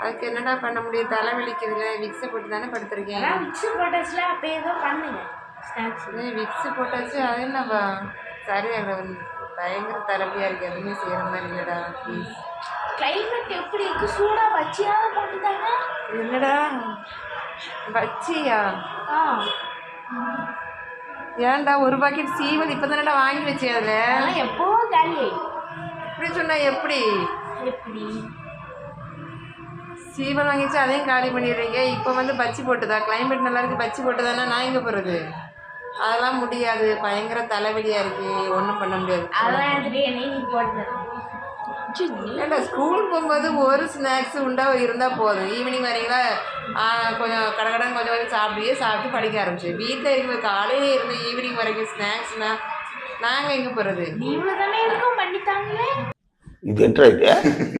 அதுக்கு என்னடா பண்ண முடியும், தலைவலிக்குதுல, விக்ஸை போட்டு தானே படுத்துருக்கேன். விக்ஸ் போட்டாச்சுல, அப்போ ஏதோ பண்ணுங்க ஸ்நாக்ஸ். விக்ஸ் போட்டாச்சு, அது என்னப்பா சரி, அங்கே பயங்கர தலைவியாக இருக்குது, எதுவுமே செய்கிற மாதிரி இல்லைடா. ப்ளீஸ். கிளைமேட் எப்படி இருக்கு, சூடாக பச்சியாக போட்டுட்டாங்க. என்னடா பச்சியா? ஏன்டா ஒரு பாக்கெட் சீவல் இப்போ தானடா வாங்கி வச்சு, அதில் எப்போ காலி இப்படி சொன்னா எப்படி? எப்படி சீவல் வாங்கிச்சு அதையும் காலி பண்ணிடுறீங்க. இப்போ வந்து பச்சி போட்டுதா? கிளைமேட் நல்லா இருக்கு, பச்சி போட்டுதானே நான் எங்கே போகிறது? அதெல்லாம் முடியாது, பயங்கர தலைவலியாக இருக்கு, ஒன்றும் பண்ண முடியாது. ஏன்டா ஸ்கூல் போகும்போது ஒரு ஸ்நாக்ஸ் உண்டா இருந்தால் போதும். ஈவினிங் வரீங்களா, கொஞ்சம் கடகடன் கொஞ்சம் கொஞ்சம் சாப்பிட்டு படிக்க ஆரம்பிச்சு. வீட்டில் இருக்கிற காலையில் இருந்து ஈவினிங் வரைக்கும் ஸ்நாக்ஸ்னால் நாங்கள் எங்கே போகிறது? இவ்வளோ தானே இருக்கும் பண்ணித்தாங்களே. இது என்ன இது?